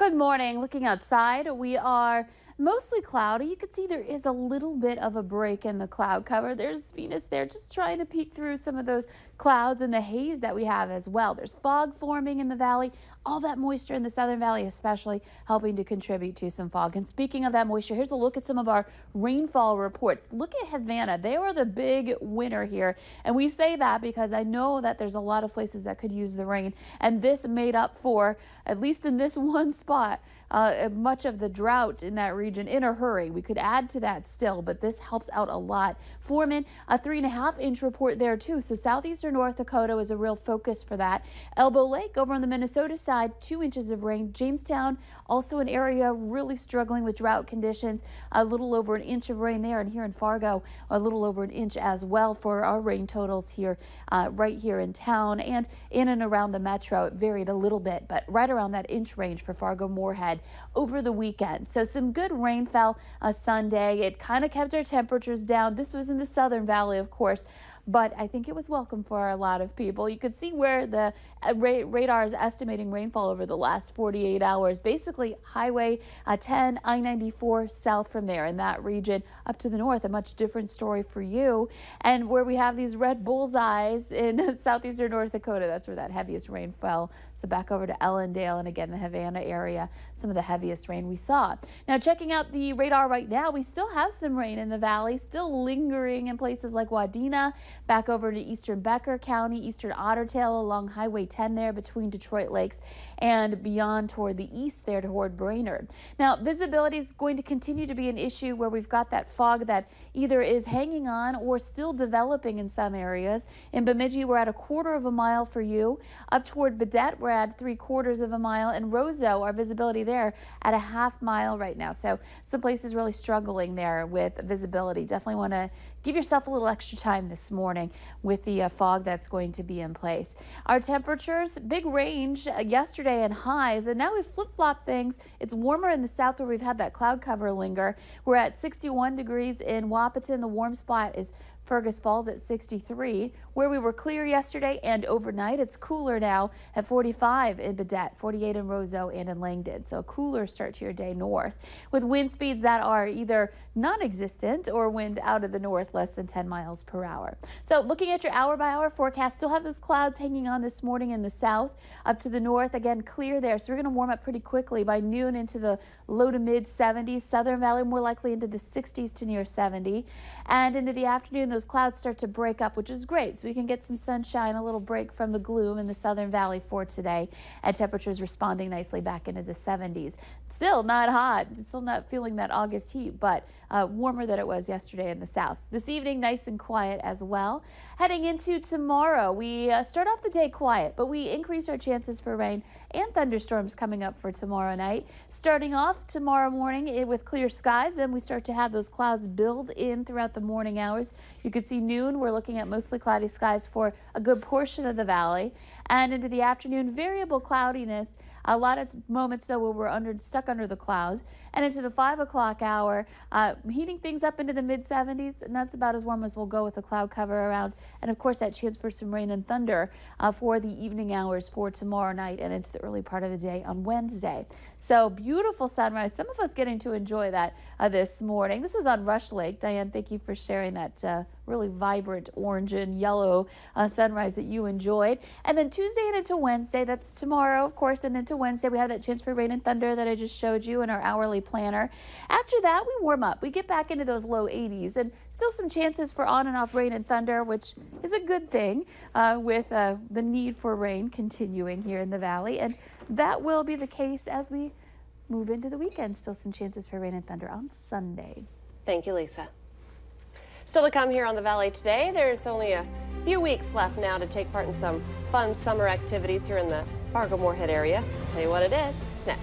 Good morning. Looking outside, we are mostly cloudy. You can see there is a little bit of a break in the cloud cover. There's Venus there just trying to peek through some of those clouds and the haze that we have as well. There's fog forming in the valley, all that moisture in the southern valley especially helping to contribute to some fog. And speaking of that moisture, here's a look at some of our rainfall reports. Look at Havana. They were the big winner here. And we say that because I know that there's a lot of places that could use the rain. And this made up for, at least in this one spot, much of the drought in that region in a hurry. We could add to that still, but this helps out a lot. Foreman, a 3.5-inch report there too. So southeastern North Dakota is a real focus for that. Elbow Lake over on the Minnesota side, 2 inches of rain. Jamestown, also an area really struggling with drought conditions. A little over an inch of rain there, and here in Fargo, a little over an inch as well for our rain totals here, right here in town and in and around the metro. It varied a little bit, but right around that inch range for Fargo-Moorhead over the weekend. So some good rain fell Sunday. It kind of kept our temperatures down. This was in the southern valley, of course, but I think it was welcome for a lot of people. You could see where the radar is estimating rainfall over the last 48 hours. Basically, Highway 10, I-94 south from there in that region up to the north. A much different story for you. And where we have these red bullseyes in southeastern North Dakota, that's where that heaviest rain fell. So back over to Ellendale and again the Havana area, some of the heaviest rain we saw. Now checking out the radar right now, we still have some rain in the valley, still lingering in places like Wadena, back over to eastern Becker County, eastern Otter Tail along Highway 10 there between Detroit Lakes and beyond toward the east there toward Brainerd. Now visibility is going to continue to be an issue where we've got that fog that either is hanging on or still developing in some areas. In Bemidji, we're at 1/4 of a mile for you. Up toward Baudette, we're at 3/4 of a mile. And Roseau, our visibility there at 1/2 mile right now. So some places really struggling there with visibility. Definitely want to give yourself a little extra time this morning with the fog that's going to be in place. Our temperatures, big range yesterday and highs, and now we flip-flop things. It's warmer in the south where we've had that cloud cover linger. We're at 61 degrees in Wahpeton. The warm spot is Fergus Falls at 63. Where we were clear yesterday and overnight, it's cooler now at 45 in Baudette, 48 in Roseau and in Langdon. So a cooler start to your day north with wind speeds that are either non-existent or wind out of the north less than 10 miles per hour. So looking at your hour-by-hour forecast, still have those clouds hanging on this morning in the south. Up to the north, again, clear there. So we're going to warm up pretty quickly by noon into the low to mid 70s. Southern Valley more likely into the 60s to near 70. And into the afternoon, those clouds start to break up, which is great. So we can get some sunshine, a little break from the gloom in the Southern Valley for today. And temperatures responding nicely back into the 70s. Still not hot. Still not feeling that August heat, but warmer than it was yesterday in the south. This evening, nice and quiet as well. Heading into tomorrow, we start off the day quiet, but we increase our chances for rain and thunderstorms coming up for tomorrow night. Starting off tomorrow morning with clear skies, then we start to have those clouds build in throughout the morning hours. You can see noon, we're looking at mostly cloudy skies for a good portion of the valley. And into the afternoon, variable cloudiness. A lot of moments, though, where we're stuck under the clouds. And into the 5 o'clock hour, heating things up into the mid-70s, and that's about as warm as we'll go with the cloud cover around. And, of course, that chance for some rain and thunder for the evening hours for tomorrow night and into the early part of the day on Wednesday. So beautiful sunrise. Some of us getting to enjoy that this morning. This was on Rush Lake. Diane, thank you for sharing that really vibrant orange and yellow sunrise that you enjoyed. And then Tuesday and into Wednesday, that's tomorrow, of course, and into Wednesday, we have that chance for rain and thunder that I just showed you in our hourly planner. After that, we warm up. We get back into those low 80s and still some chances for on and off rain and thunder, which is a good thing with the need for rain continuing here in the valley. And that will be the case as we move into the weekend. Still some chances for rain and thunder on Sunday. Thank you, Lisa. Still to come here on the Valley today, there's only a few weeks left now to take part in some fun summer activities here in the Fargo-Moorhead area. I'll tell you what it is next.